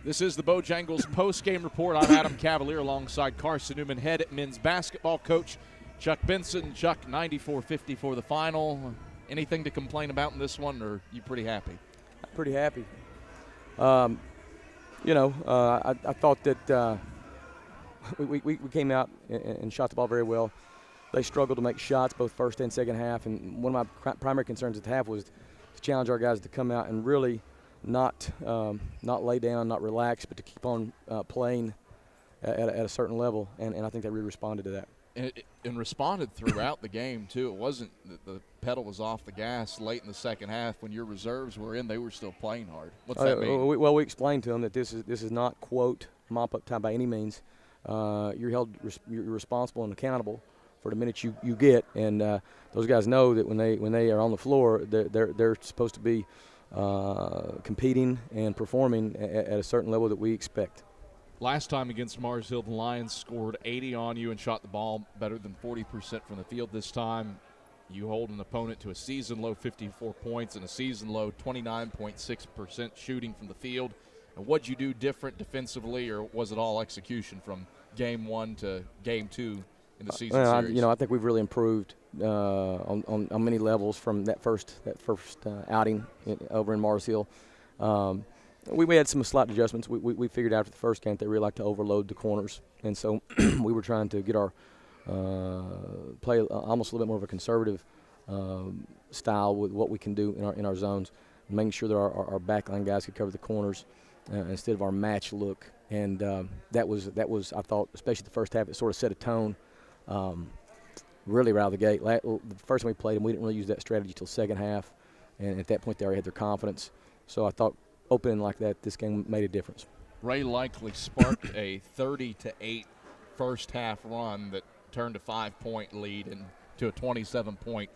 This is the Bojangles post-game report. I'm Adam Cavalier alongside Carson-Newman head men's basketball coach Chuck Benson. Chuck, 94-50 for the final. Anything to complain about in this one, or are you pretty happy? I'm pretty happy. I thought that we came out and shot the ball very well. They struggled to make shots both first and second half, and one of my primary concerns at the half was to challenge our guys to come out and really not lay down, not relax, but to keep on playing at a certain level, and I think they really responded to that. And responded throughout the game, too. It wasn't that the pedal was off the gas late in the second half. When your reserves were in, they were still playing hard. What's that mean? We explained to them that this is not, quote, mop-up time by any means. You're responsible and accountable for the minutes you get, and those guys know that when they are on the floor, they're supposed to be competing and performing at a certain level that we expect. Last time against Mars Hill, the Lions scored 80 on you and shot the ball better than 40% from the field. This time, you hold an opponent to a season-low 54 points and a season-low 29.6% shooting from the field. And what'd you do different defensively, or was it all execution from game one to game two in the season series? I think we've really improved on many levels from that first outing over in Mars Hill. We had some slight adjustments. We figured out after the first game that they really like to overload the corners, and so we were trying to get our play almost a little bit more of a conservative style with what we can do in our zones, making sure that our backline guys could cover the corners instead of our match look. And that was I thought, especially the first half, it sort of set a tone really right out of the gate. The first time we played them, we didn't really use that strategy till second half, and at that point they already had their confidence. So I thought opening like that, this game made a difference. Ray likely sparked a 30-8 first half run that turned a 5-point lead into a 27-point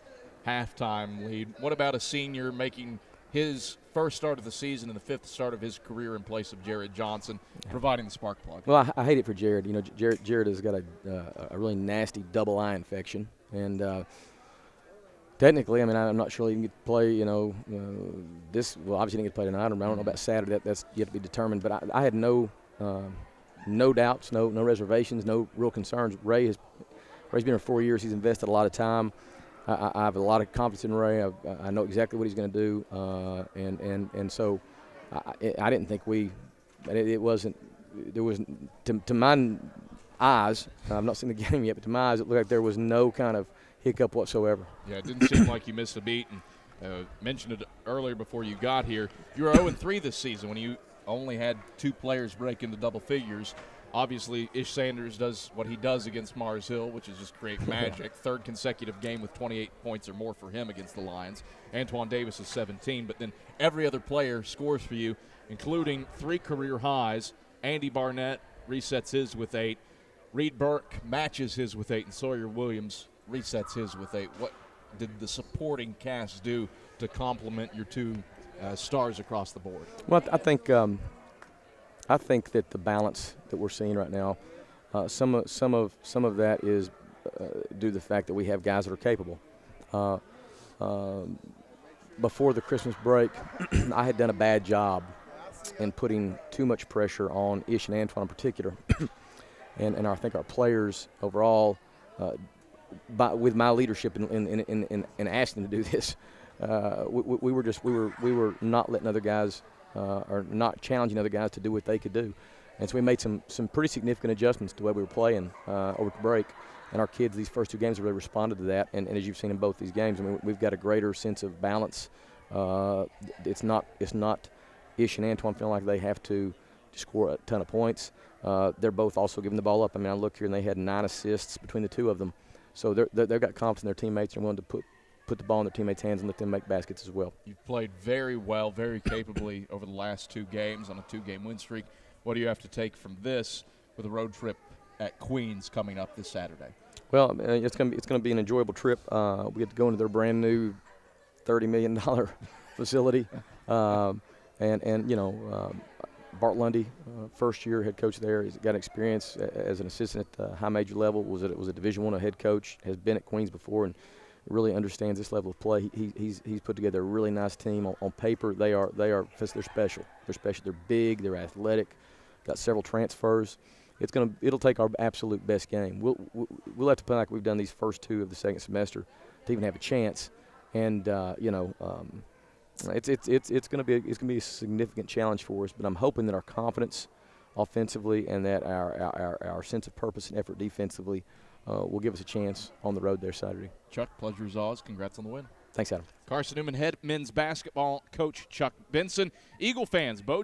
halftime lead. What about a senior making his first start of the season and the fifth start of his career in place of Jared Johnson, providing the spark plug? Well, I hate it for Jared. Jared has got a really nasty double eye infection, and technically, I'm not sure he can get to play, this. Well, obviously he didn't get to play tonight. I don't know about Saturday. That's yet to be determined. But I had no doubts, no reservations, no real concerns. Ray's been here 4 years. He's invested a lot of time. I have a lot of confidence in Ray. I know exactly what he's going to do, and so I didn't think it wasn't. There was to my eyes. I've not seen the game yet, but to my eyes, it looked like there was no kind of hiccup whatsoever. Yeah, it didn't seem like you missed a beat. And mentioned it earlier before you got here. You were 0-3 this season when you only had two players break into double figures. Obviously, Ish Sanders does what he does against Mars Hill, which is just create magic. Third consecutive game with 28 points or more for him against the Lions. Antoine Davis is 17, but then every other player scores for you, including 3 career highs. Andy Barnett resets his with 8. Reed Burke matches his with 8, and Sawyer Williams resets his with 8. What did the supporting cast do to complement your two stars across the board? Well, I think that the balance that we're seeing right now, some of that is due to the fact that we have guys that are capable. Before the Christmas break, I had done a bad job in putting too much pressure on Ish and Antoine in particular, and I think our players overall. With my leadership in asking them to do this, we were not letting other guys or not challenging other guys to do what they could do, and so we made some pretty significant adjustments to the way we were playing over the break, and our kids these first 2 games have really responded to that, and as you've seen in both these games, we've got a greater sense of balance. It's not Ish and Antoine feeling like they have to score a ton of points. They're both also giving the ball up. I look here, and they had 9 assists between the two of them. So they've got confidence in their teammates and willing to put the ball in their teammates' hands and let them make baskets as well. You've played very well, very capably over the last 2 games on a 2-game win streak. What do you have to take from this with a road trip at Queens coming up this Saturday? Well, it's going to be an enjoyable trip. We get to go into their brand new $30 million facility, Bart Lundy, first-year head coach there. He's got experience as an assistant at the high major level. Was a Division I head coach. Has been at Queens before, and really understands this level of play. He's put together a really nice team. On paper, they're special. They're special. They're big. They're athletic. Got several transfers. It'll take our absolute best game. We'll have to play like we've done these first 2 of the second semester to even have a chance. And it's going to be a significant challenge for us. But I'm hoping that our confidence offensively and that our sense of purpose and effort defensively will give us a chance on the road there Saturday. Chuck, pleasure as always. Congrats on the win. Thanks, Adam. Carson-Newman head men's basketball coach Chuck Benson. Eagle fans, Bo